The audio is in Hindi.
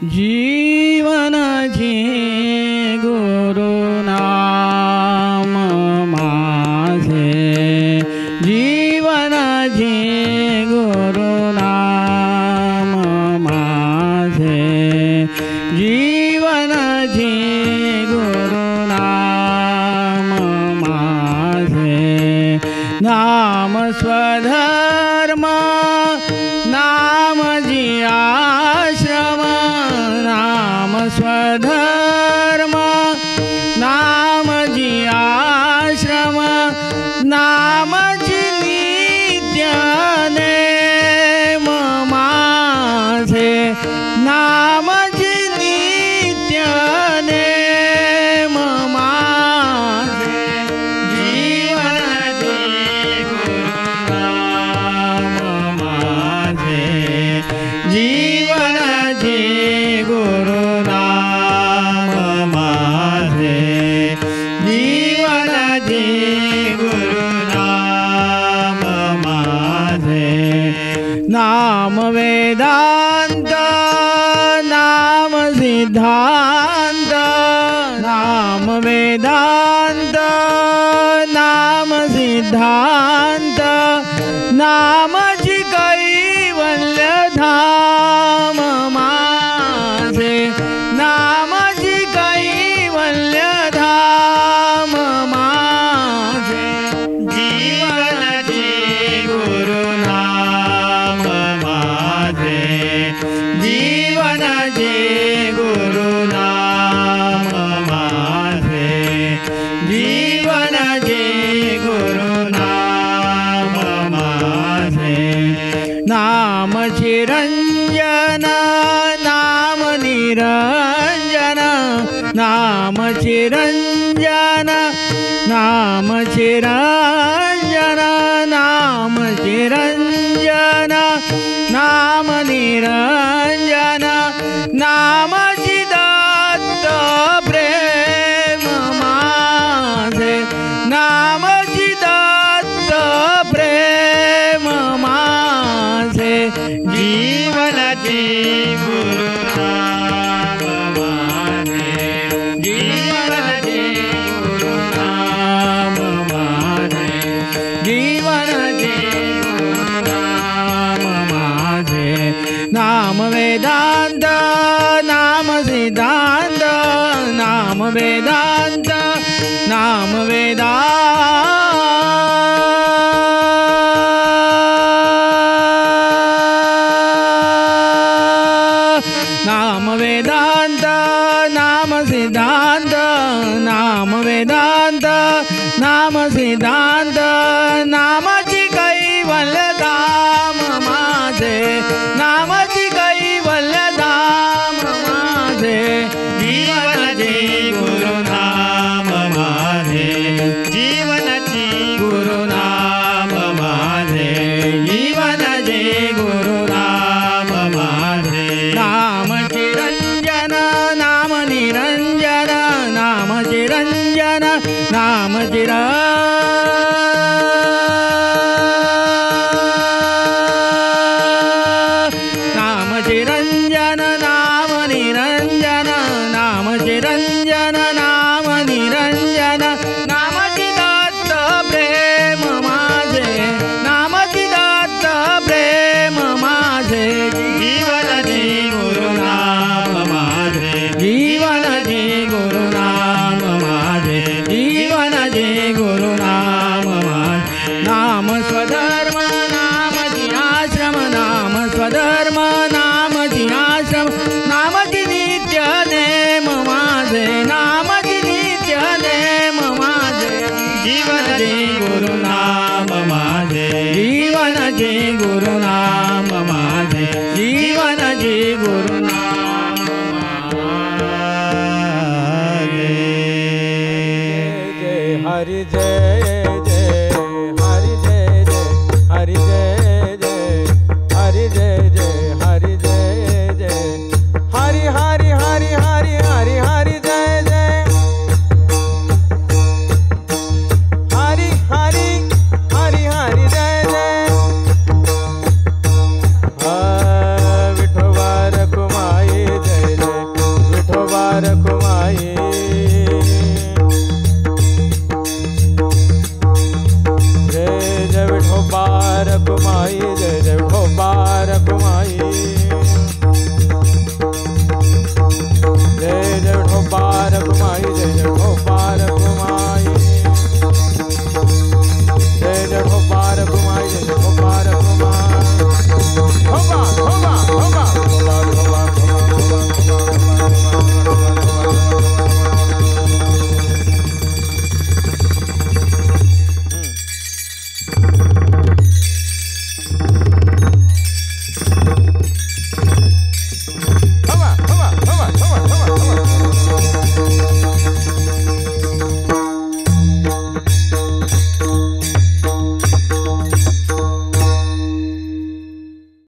जीवन जी गुरु नाम माझे, जीवन जी गुरु नाम माझे, जीवन जी गुरु नाम माझे। नाम स्वधर्म नाम जी आश्रम, नाम स्वधर्म नाम जी आश्रम, नाम जी नित्य नेम माझे, नाम जी नित्य नेम माझे। जीवन जी गुरु नाम माझे, जीवन जी गुरु नाम माझे, जीवन जी गुरु नाम माझे। नाम वेदांत नाम सिद्धांत, नाम वेदांत नाम सिद्धांत, नाम जी कैवल्य धाम माझे, नाम जी कैवल्य धाम माझे। जीवन जी गुरु नाम माझे, जीवन जी गुरु नाम माझे, जीवन जी गुरु नाम माझे। नाम चिरंजन नाम निरंजन, नाम चिरंजन नाम चिरंजन, नाम चिरंजन नाम निरंजन, नाम चिदत्त प्रेम माझे, नाम चिदत्त प्रेम माझे। जीवन जी गुरु नाम माझे, जीवन जी गुरु नाम माझे, जीवन जी गुरु नाम माझे। नाम वेदांत नाम सिद्धांत, नाम वेदांत नाम वेदांत, नाम वेदांत नाम सिद्धांत, नाम वेदांत नाम सिद्धांत, नामाची कैवल्य धाम माझे, नामाची कैवल्य धाम माझे। जीवन जी गुरु नाम माझे, जीवन जी गुरु नाम माझे, जीवन जी गुरु नाम माझे। नाम चिरंजन नाम निरंजन, नाम चिरंजन नाम नाम चिरंजन नाम निरंजन, नाम चिरंजन नाम निरंजन, नाम चिदत्त प्रेम माझे, नाम चिदत्त प्रेम माझे। जीवन जी गुरु नाम माझे, जीवन जी गुरु नाम माझे, जीवन जी गुरु नाम माझे। नाम स्वधर्म नाम जी आश्रम, नाम स्वधर्म नाम जी आश्रम, नाम जी नित्य नेम माझे, नाम जी नित्य नेम माझे। जीवन जी गुरु नाम माझे, जीवन जी गुरु नाम माझे, जीवन जी गुरु नाम माझे। जय हरि जय